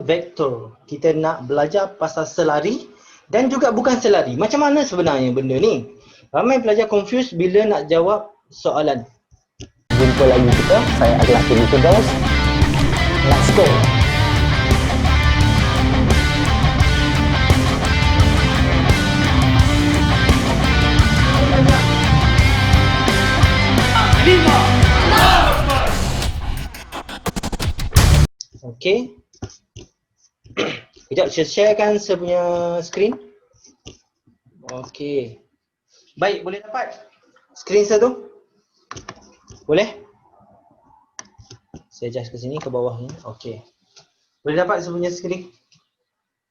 vektor. Kita nak belajar pasal selari dan juga bukan selari. Macam mana sebenarnya benda ni? Ramai pelajar confused bila nak jawab soalan. Jumpa lagi kita, saya adalah Tim Firdaus. Let's go! Okey. Sekejap, saya sharekan saya punya skrin. Okey. Baik, boleh dapat skrin saya tu? Boleh? Saya adjust ke sini, ke bawah ni. Okey. Boleh dapat saya punya skrin?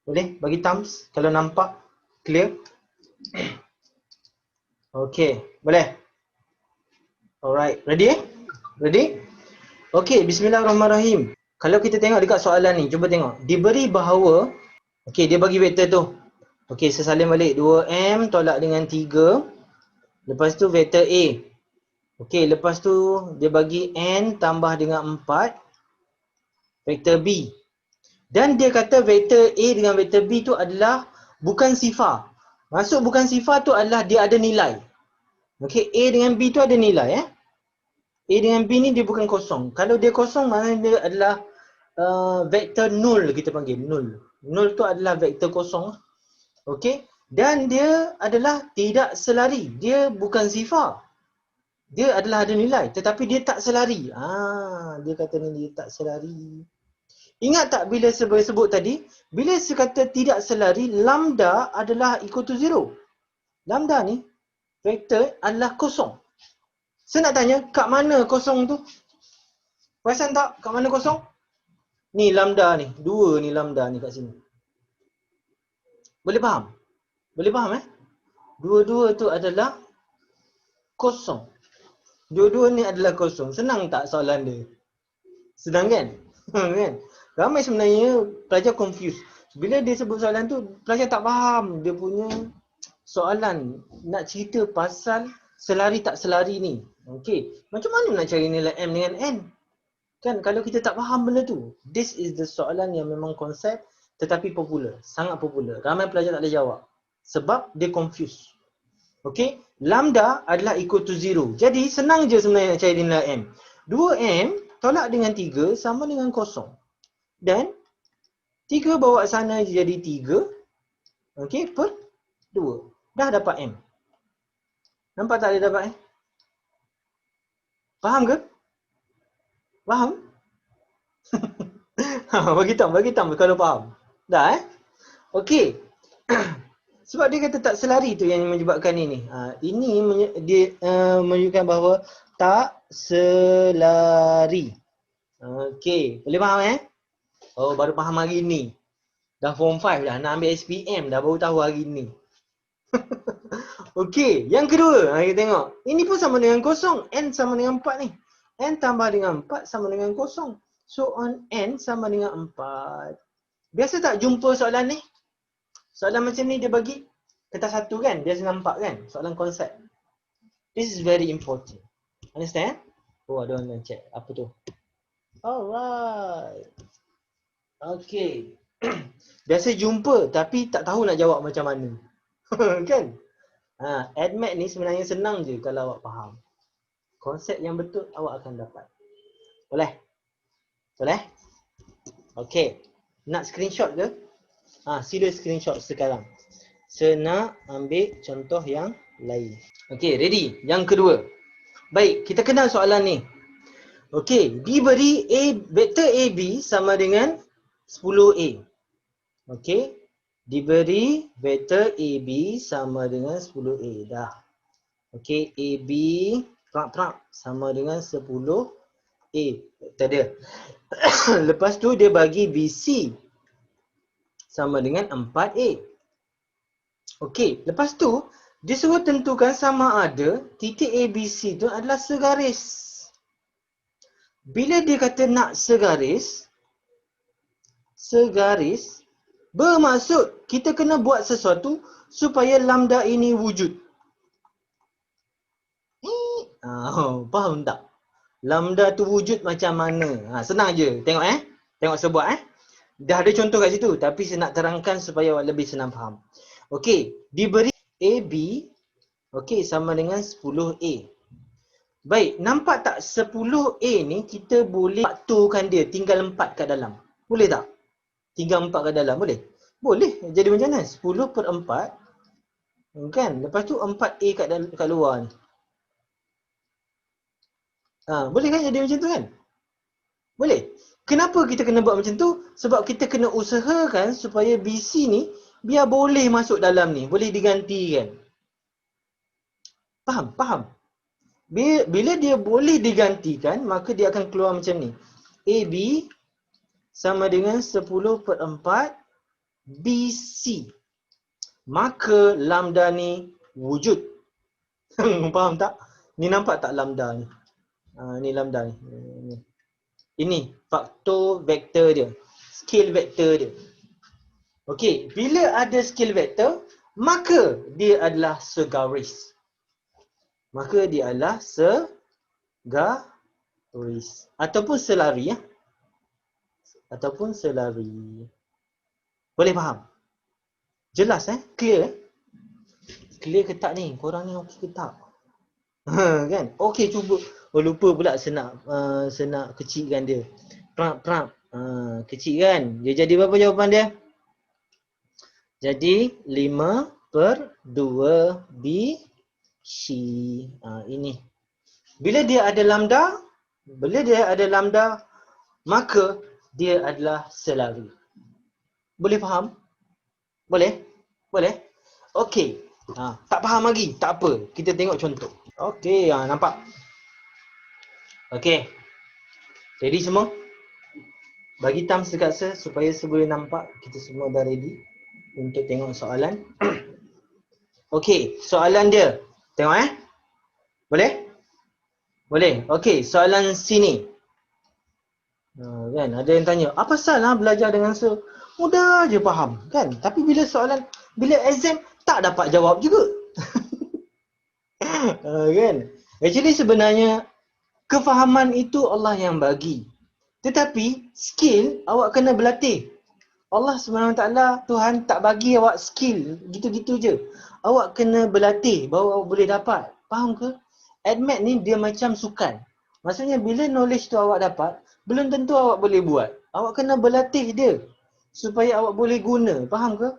Boleh? Bagi thumbs kalau nampak clear. Okey, boleh? Alright, ready? Ready? Okey, bismillahirrahmanirrahim. Kalau kita tengok dekat soalan ni, cuba tengok. Diberi bahawa, okey, dia bagi vektor tu. Okey, saya salin balik. 2M tolak dengan 3. Lepas tu vektor A. Okey, lepas tu dia bagi N tambah dengan 4. Vektor B. Dan dia kata vektor A dengan vektor B tu adalah bukan sifar. Maksud bukan sifar tu adalah dia ada nilai. Okey, A dengan B tu ada nilai A dengan B ni dia bukan kosong. Kalau dia kosong, maknanya dia adalah vektor null, kita panggil null. Null tu adalah vektor kosong. Okey. Dan dia adalah tidak selari. Dia bukan sifar. Dia adalah ada nilai. Tetapi dia tak selari. Dia kata ni dia tak selari. Ingat tak bila saya sebut tadi? Bila saya kata tidak selari, lambda adalah equal to 0. Lambda ni, vektor adalah kosong. Saya nak tanya, kat mana kosong tu? Perasan tak kat mana kosong? Ni lambda ni. 2 ni lambda ni kat sini. Boleh faham? Boleh faham Dua-dua tu adalah kosong. Dua-dua ni adalah kosong. Senang tak soalan dia? Senang kan? Kan? Ramai sebenarnya pelajar confused. Bila dia sebut soalan tu, pelajar tak faham dia punya soalan. Nak cerita pasal selari tak selari ni. Okey, macam mana nak cari nilai M dengan N? Kan kalau kita tak faham benda tu. This is the soalan yang memang konsep tetapi popular, sangat popular. Ramai pelajar tak boleh jawab sebab dia confused. Okey, lambda adalah equal to 0. Jadi senang je sebenarnya nak cari nilai M. 2M tolak dengan 3 sama dengan kosong. Dan 3 bawa sana jadi 3. Okey, per 2. Dah dapat M. Nampak tak dia dapat Faham ke? Faham? Bagi thumb kalau faham. Dah Okey. Sebab dia kata tak selari tu yang menyebabkan ini. Ini dia menunjukkan bahawa tak selari. Okey, boleh faham Oh, baru faham hari ni. Dah form 5 dah, nak ambil SPM dah baru tahu hari ni. Okey, yang kedua, kita tengok. Ini pun sama dengan kosong. N sama dengan 4 ni. N tambah dengan 4 sama dengan kosong. So on N sama dengan 4. Biasa tak jumpa soalan ni? Soalan macam ni dia bagi kertas satu kan? Biasa nampak kan? Soalan konsep. This is very important. Understand? Oh, ada orang check. Apa tu? Alright. Okey. Biasa jumpa tapi tak tahu nak jawab macam mana. Kan? Admat ni sebenarnya senang je kalau awak faham. Konsep yang betul awak akan dapat. Boleh? Boleh? Okey. Nak screenshot ke? Sila screenshot sekarang. Saya nak ambil contoh yang lain. Okey, ready? Yang kedua. Baik, kita kenal soalan ni. Okey, diberi vektor AB sama dengan 10A. Okey. Diberi vektor AB sama dengan 10A. Dah. Okey, AB sama dengan 10A. Vektor dia. Lepas tu dia bagi BC sama dengan 4A. Okey, lepas tu dia suruh tentukan sama ada titik ABC tu adalah segaris. Bila dia kata nak segaris, bermaksud kita kena buat sesuatu supaya lambda ini wujud. Faham tak? Lambda tu wujud macam mana? Senang je. Tengok Tengok saya buat Dah ada contoh kat situ, tapi saya nak terangkan supaya awak lebih senang faham. Okey, diberi AB, okey, sama dengan 10A. Baik, nampak tak 10A ni kita boleh faktorkan dia, tinggal 4 kat dalam. Boleh tak? Tinggal 4 kat dalam, boleh? Boleh. Jadi macam mana? 10 per 4, kan? Lepas tu 4A kat luar ni. Boleh kan jadi macam tu kan? Boleh. Kenapa kita kena buat macam tu? Sebab kita kena usahakan supaya BC ni biar boleh masuk dalam ni, boleh digantikan. Faham? Faham? Bila dia boleh digantikan, maka dia akan keluar macam ni. AB sama dengan 10 per 4 BC. Maka lambda ni wujud. Faham tak? Ni nampak tak lambda ni? Ni lambda ni. Ini faktor vektor dia. Scale vektor dia. Okey, bila ada scale vektor, maka dia adalah segaris. Maka dia adalah segaris. Ataupun selari ya. Ataupun selari. Boleh faham? Jelas Clear Clear ke tak ni? Korang ni okey ke tak? Kan? Okey, cuba. Oh, lupa pula senak kecilkan dia. Prap. Kecil kan? Dia jadi berapa jawapan dia? Jadi 5 per 2 BC. Ini. Bila dia ada lambda, maka dia adalah selari. Boleh faham? Boleh? Boleh? Okey. Tak faham lagi? Tak apa. Kita tengok contoh. Okey, nampak? Okey. Ready semua? Bagi thumbs dekat saya supaya saya boleh nampak kita semua dah ready untuk tengok soalan. Okey, soalan dia. Tengok Boleh? Boleh. Okey, soalan sini. Kan, ada yang tanya, apa salah belajar dengan mudah je faham, kan? Tapi bila exam tak dapat jawab juga. Kan? Actually sebenarnya kefahaman itu Allah yang bagi. Tetapi skill awak kena berlatih. Allah SWT Tuhan tak bagi awak skill gitu-gitu je. Awak kena berlatih baru awak boleh dapat. Faham ke? ADMAT ni dia macam sukan. Maksudnya bila knowledge tu awak dapat, belum tentu awak boleh buat. Awak kena berlatih dia supaya awak boleh guna. Faham ke?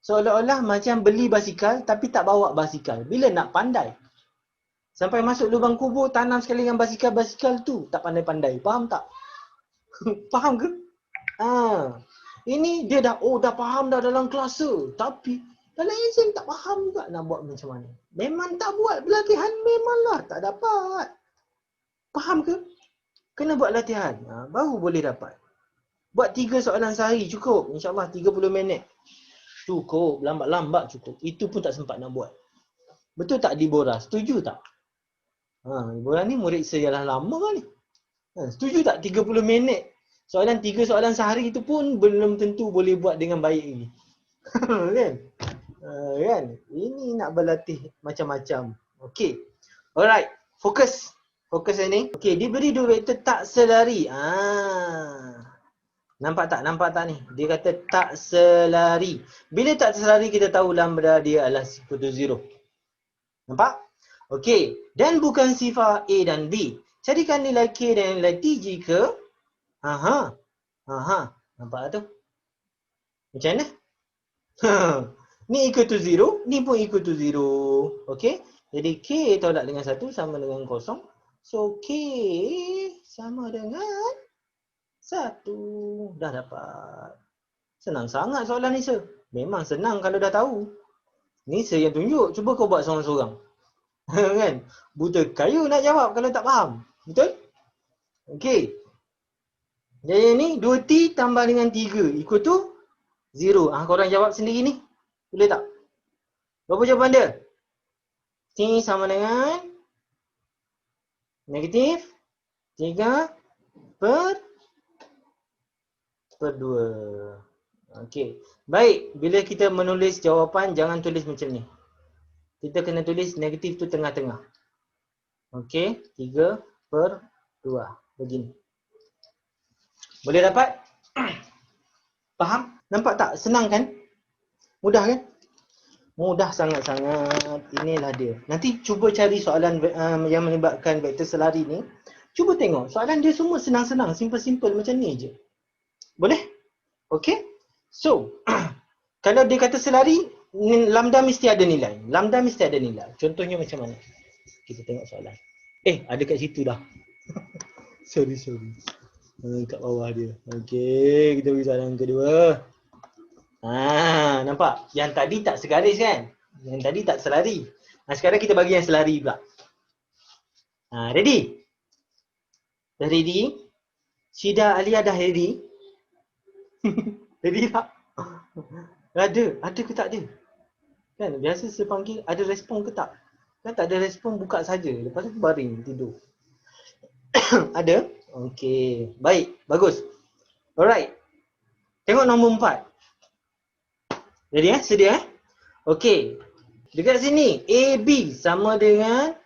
Seolah-olah macam beli basikal tapi tak bawa basikal. Bila nak pandai? Sampai masuk lubang kubur, tanam sekali dengan basikal tu. Tak pandai-pandai. Faham tak? Faham ke? Ini dia dah faham dah dalam kelasa. Tapi dalam exam tak faham juga nak buat macam mana. Memang tak buat latihan, memanglah tak dapat. Faham ke? Kena buat latihan. Baru boleh dapat. Buat 3 soalan sehari cukup. InsyaAllah 30 minit. Cukup. Lambat-lambat cukup. Itu pun tak sempat nak buat. Betul tak Dibora? Setuju tak? Dibora ni murid saya dah lama ni. Setuju tak 30 minit? 3 soalan sehari itu pun belum tentu boleh buat dengan baik ini. Kan? Kan? Ini nak berlatih macam-macam. Okey. Alright. Fokus. Fokus ini. Okey, diberi 2 vektor tak selari. Nampak tak ni? Dia kata tak selari. Bila tak selari kita tahu lambda dia adalah equal to 0. Nampak? Okey. Dan bukan sifar A dan B. Carikan nilai K dan nilai T jika nampak tu? Macam mana? Ni equal to 0, ni pun equal to 0. Okey? Jadi K tolak dengan 1 sama dengan 0. So K sama dengan 1. Dah dapat. Senang sangat soalan ni sir. Memang senang kalau dah tahu. Ni saya yang tunjuk. Cuba kau buat seorang-seorang. Kan? Buta kayu nak jawab kalau tak faham. Betul? Okey. Jadi ni 2T tambah dengan 3 equal to 0. Korang jawab sendiri ni. Boleh tak? Berapa jawapan dia? T sama dengan negatif 3 per 2. Okey. Baik, bila kita menulis jawapan jangan tulis macam ni. Kita kena tulis negatif tu tengah-tengah. Okey, 3 per 2. Begini. Boleh dapat? Faham? Nampak tak? Senang kan? Mudah kan? Mudah sangat-sangat. Inilah dia. Nanti cuba cari soalan yang melibatkan vektor selari ni. Cuba tengok. Soalan dia semua senang-senang. Simple-simple macam ni je. Boleh? Okay? So, kalau dia kata selari, lambda mesti ada nilai. Lambda mesti ada nilai. Contohnya macam mana? Kita tengok soalan. Ada kat situ dah. sorry. Kat bawah dia. Okay, kita pergi soalan kedua. Nampak? Yang tadi tak segaris kan? Yang tadi tak selari. Sekarang kita bagi yang selari pula. Ready? Dah ready? Syida Alia dah ready? Ready tak? Ada ke tak ada? Kan biasa saya panggil ada respon ke tak? Kan tak ada respon, buka saja. Lepas tu baring tidur. Ada? Okey. Baik, bagus. Alright. Tengok nombor 4. Ready Sedia Okey. Dekat sini AB sama dengan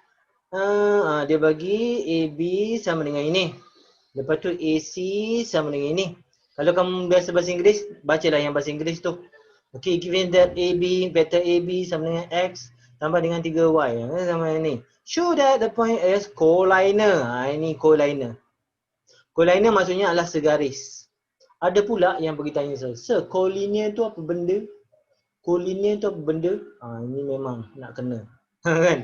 dia bagi AB sama dengan ini. Lepas tu AC sama dengan ini. Kalau kamu biasa bahasa Inggeris, bacalah yang bahasa Inggeris tu. Okay, given that AB, vector AB sama dengan X tambah dengan 3Y. Sama dengan ini. Show that the point is collinear. Ini collinear. Collinear maksudnya adalah segaris. Ada pula yang pergi tanya saya, Sir, collinear tu apa benda? Collinear tu apa benda? Ini memang nak kena. Kan?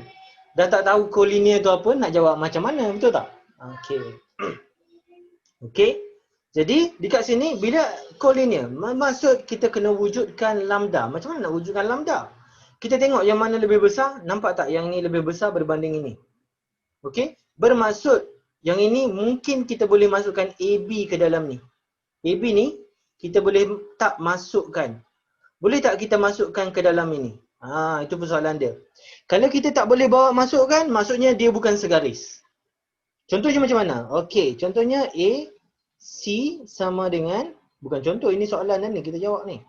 Dah tak tahu collinear tu apa, nak jawab macam mana, betul tak? Okey. Okey. Jadi dekat sini bila collinear, maksud kita kena wujudkan lambda. Macam mana nak wujudkan lambda? Kita tengok yang mana lebih besar, nampak tak yang ni lebih besar berbanding ini. Okey? Bermaksud yang ini mungkin kita boleh masukkan AB ke dalam ni. AB ni kita boleh tak masukkan. Boleh tak kita masukkan ke dalam ini? Itu persoalan dia. Kalau kita tak boleh bawa masukkan, maksudnya dia bukan segaris. Contohnya macam mana? Okey, contohnya A, C sama dengan, bukan contoh, ini soalan ni kita jawab ni.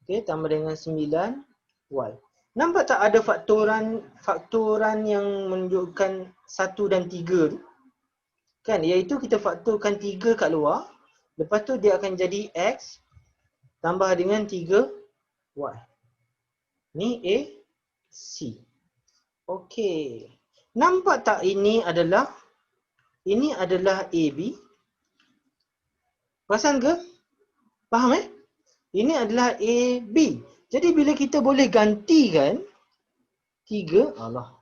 Okey, tambah dengan 9Y. Nampak tak ada faktoran yang menunjukkan 1 dan 3 tu? Kan, iaitu kita faktorkan 3 kat luar. Lepas tu dia akan jadi X tambah dengan 3Y. Ni A, C. Okey. Nampak tak ini adalah AB. Perasan ke? Faham Ini adalah AB. Jadi bila kita boleh gantikan 3, Allah.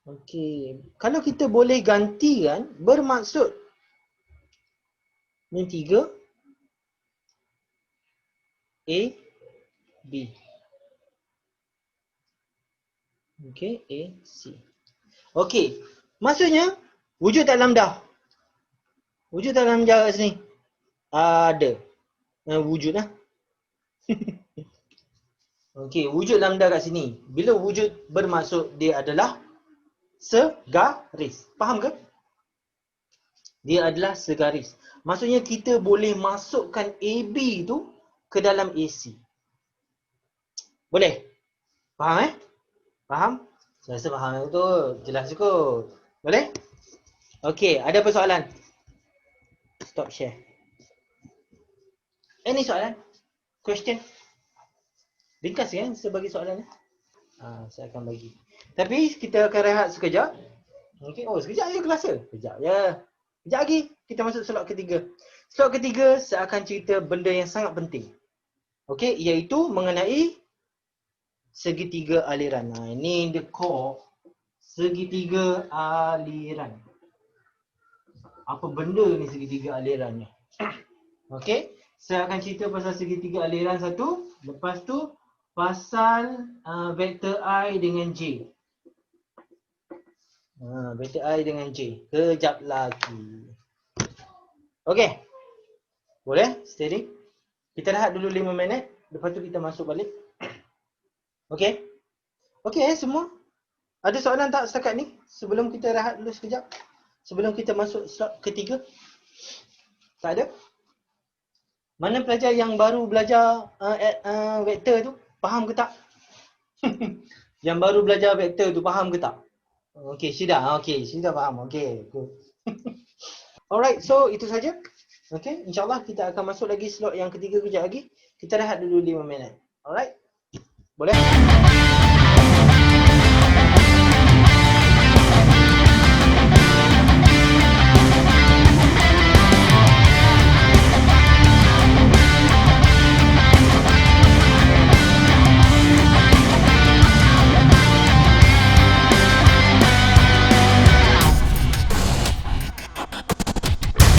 Okey. Kalau kita boleh gantikan, bermaksud ni 3 A, B. Okey, A, C. Okey. Maksudnya, wujud tak lambda? Wujud tak lambda kat sini? Ada. Wujud lah. Okey, wujud lambda kat sini. Bila wujud bermaksud dia adalah segaris. Faham ke? Dia adalah segaris. Maksudnya kita boleh masukkan AB tu ke dalam AC. Boleh? Faham Faham? Saya rasa faham tu. Jelas cukup. Boleh? Okey, ada apa soalan? Stop share. Any soalan? Question? Ringkas saya bagi soalan saya akan bagi. Tapi kita akan rehat sekejap. Okey, sekejap je kelas dia. Sekejap je. Sekejap lagi kita masuk slot ketiga. Slot ketiga saya akan cerita benda yang sangat penting. Okey, iaitu mengenai segitiga aliran. Ini the core segitiga aliran. Apa benda ni segitiga aliran ni? Okey, saya akan cerita pasal segitiga aliran satu. Lepas tu pasal vektor I dengan J. Vektor I dengan J. Kejap lagi. Okey. Boleh? Steady? Kita rehat dulu 5 minit. Lepas tu kita masuk balik. Okey? Okey semua? Ada soalan tak setakat ni? Sebelum kita rehat dulu sekejap. Sebelum kita masuk slot ketiga. Tak ada? Mana pelajar yang baru belajar vektor tu? Faham ke tak? Yang baru belajar vektor tu faham ke tak? Okey, Syida. Okey, Syida faham. Okey, good. Alright, so itu saja. Okay, insyaAllah kita akan masuk lagi slot yang ketiga kejap lagi. Kita rehat dulu 5 minit. Alright? Boleh?